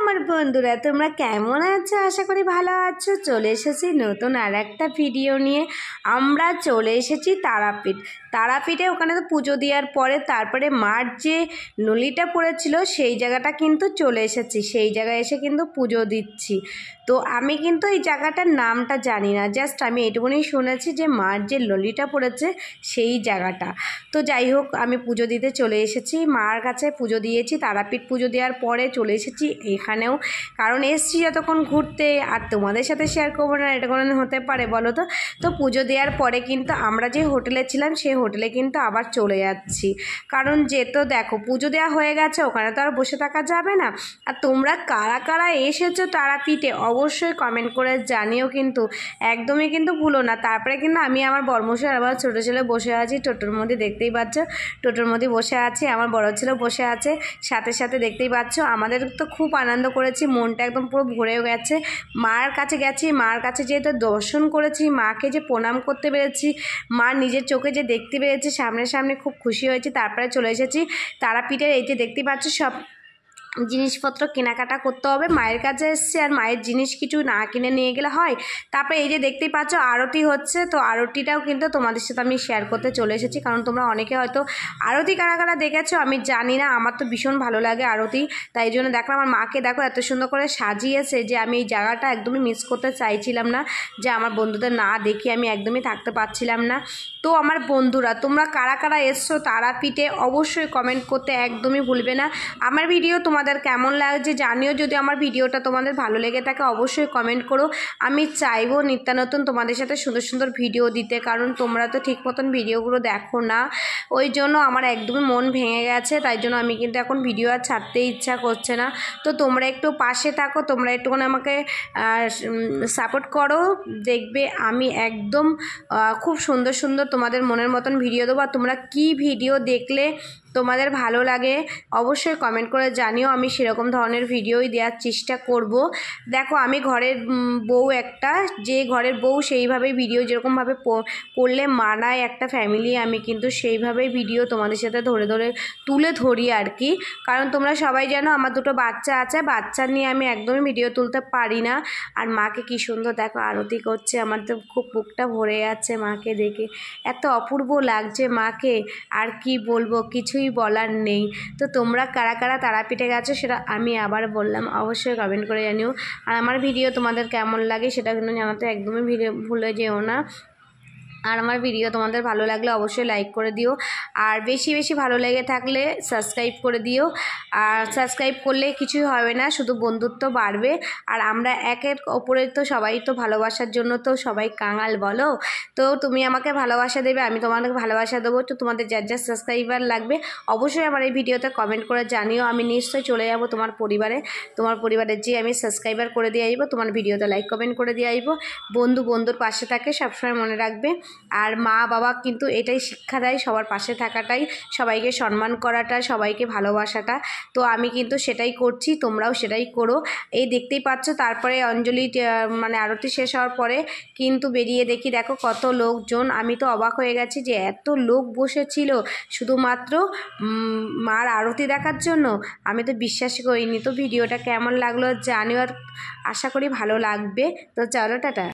আমার বন্ধুরা, তোমরা কেমন আছো? আশা করি ভালো আছো। চলে এসেছি নতুন আর একটা ভিডিও নিয়ে। আমরা চলে এসেছি তারাপীঠে। ওখানে তো পুজো দেওয়ার পরে তারপরে মার যে নলিটা পড়েছিল সেই জায়গাটা কিন্তু চলে এসেছি। সেই জায়গায় এসে কিন্তু পুজো দিচ্ছি। তো আমি কিন্তু এই জায়গাটার নামটা জানি না, জাস্ট আমি এটুকুনি শুনেছি যে মার যে ললিটা পড়েছে সেই জায়গাটা। তো যাই হোক, আমি পুজো দিতে চলে এসেছি, মার কাছে পুজো দিয়েছি। তারাপীঠ পুজো দেওয়ার পরে চলে এসেছি এখানেও, কারণ এসছি যতক্ষণ ঘুরতে, আর তোমাদের সাথে শেয়ার করবো না এটা কোনো হতে পারে বলো তো? তো পুজো দেওয়ার পরে কিন্তু আমরা যে হোটেলে ছিলাম সেই হোটেলে কিন্তু আবার চলে যাচ্ছি, কারণ যেহেতু দেখো পুজো দেওয়া হয়ে গেছে, ওখানে তো আর বসে থাকা যাবে না। আর তোমরা কারা কারা এসেছো তারাপীঠে অবশ্যই কমেন্ট করে জানিও, কিন্তু একদমই কিন্তু ভুলো না। তারপরে কিন্তু আমি আমার বর্মশাই আর আমার ছোটো ছেলে বসে আছি টোটোর মধ্যে, দেখতেই পাচ্ছ টোটোর মধ্যে বসে আছি, আমার বড় ছেলে বসে আছে সাথে সাথে, দেখতেই পাচ্ছ। আমাদের তো খুব আনন্দ করেছি, মনটা একদম পুরো ভরেও গেছে। মার কাছে গেছি, মার কাছে যেহেতু দর্শন করেছি, মাকে যে প্রণাম করতে পেরেছি, মা নিজের চোখে যে দেখতে পেরেছি সামনে, খুব খুশি হয়েছি। তারপরে চলে এসেছি তারাপীঠের, এই যে দেখতেই পাচ্ছ সব জিনিসপত্র কেনাকাটা করতে হবে। মায়ের কাছে এসছে, আর মায়ের জিনিস কিছু না কিনে নিয়ে গেলে হয়। তারপরে এই যে দেখতেই পাচ্ছ আরতি হচ্ছে, তো আরতিটাও কিন্তু তোমাদের সাথে আমি শেয়ার করতে চলে এসেছি, কারণ তোমরা অনেকে হয়তো আরতি কারা কারা দেখেছো আমি জানি না। আমার তো ভীষণ ভালো লাগে আরতি, তাই জন্য দেখো আমার মাকে দেখো এত সুন্দর করে সাজিয়েছে যে আমি এই জায়গাটা একদমই মিস করতে চাইছিলাম না, যে আমার বন্ধুদের না দেখি আমি একদমই থাকতে পারছিলাম না। তো আমার বন্ধুরা, তোমরা কারা কারা এসছো তারাপীঠে অবশ্যই কমেন্ট করতে একদমই ভুলবে না। আমার ভিডিও তোমাদের কেমন লাগছে জানিও, যদি আমার ভিডিওটা তোমাদের ভালো লেগে থাকে অবশ্যই কমেন্ট করো। আমি চাইবো নিত্য নতুন তোমাদের সাথে সুন্দর সুন্দর ভিডিও দিতে, কারণ তোমরা তো ঠিক মতন ভিডিওগুলো দেখো না, ওই জন্য আমার একদমই মন ভেঙে গেছে। তাই জন্য আমি কিন্তু এখন ভিডিও আর ছাড়তে ইচ্ছা করছে না। তো তোমরা একটু পাশে থাকো, তোমরা একটুখানি আমাকে সাপোর্ট করো, দেখবে আমি একদম খুব সুন্দর সুন্দর তোমাদের মনের মতন ভিডিও দেবো। আর তোমরা কী ভিডিও দেখলে তোমাদের ভালো লাগে অবশ্যই কমেন্ট করে জানিও, আমি সেরকম ধরনের ভিডিওই দেওয়ার চেষ্টা করব। দেখো আমি ঘরের বউ একটা, যে ঘরের বউ সেইভাবেই ভিডিও যেরকমভাবে করলে মানায় একটা ফ্যামিলি, আমি কিন্তু সেইভাবেই ভিডিও তোমাদের সাথে তুলে ধরি আর কি। কারণ তোমরা সবাই জানো আমার দুটো বাচ্চা আছে, বাচ্চা নিয়ে আমি একদমই ভিডিও তুলতে পারি না। আর মাকে কী সুন্দর দেখো আরতি করছে, আমার তো খুব বুকটা ভরে যাচ্ছে মাকে দেখে, এত অপূর্ব লাগছে মাকে, আর কি বলবো, কিছুই বলার নেই। তো তোমরা কারা কারা তারাপীঠে গেছো সেটা আমি আবার বললাম, অবশ্যই কমেন্ট করে জানিও। আর আমার ভিডিও তোমাদের কেমন লাগে সেটা কিন্তু জানাতে একদমই ভুলে যেও না। আর আমার ভিডিও তোমাদের ভালো লাগলে অবশ্যই লাইক করে দিও, আর বেশি বেশি ভালো লেগে থাকলে সাবস্ক্রাইব করে দিও। আর সাবস্ক্রাইব করলে কিছুই হবে না, শুধু বন্ধুত্ব বাড়বে। আর আমরা একের ওপরে তো সবাই তো ভালোবাসার জন্য তো সবাই কাঙাল বলো, তো তুমি আমাকে ভালোবাসা দেবে, আমি তোমাদেরকে ভালোবাসা দেবো। তো তোমাদের যার যার সাবস্ক্রাইবার লাগবে অবশ্যই আমার এই ভিডিওতে কমেন্ট করে জানিও, আমি নিশ্চয়ই চলে যাব তোমার পরিবারের যে আমি সাবস্ক্রাইবার করে দিয়ে আসবো, তোমার ভিডিওতে লাইক কমেন্ট করে দিয়ে আসবো। বন্ধুর পাশে থাকে সবসময় মনে রাখবে। আর মা বাবা কিন্তু এটাই শিক্ষা দেয়, সবার পাশে থাকাটাই, সবাইকে সম্মান করাটা, সবাইকে ভালোবাসাটা। তো আমি কিন্তু সেটাই করছি, তোমরাও সেটাই করো। এই দেখতেই পাচ্ছ তারপরে অঞ্জলি মানে আরতি শেষ হওয়ার পরে কিন্তু বেরিয়ে দেখি দেখো কত লোকজন, আমি তো অবাক হয়ে গেছি যে এত লোক বসেছিল শুধুমাত্র মার আরতি দেখার জন্য, আমি তো বিশ্বাসই করিনি। তো ভিডিওটা কেমন লাগলো জানিও, আর আশা করি ভালো লাগবে। তো চলো টাটা।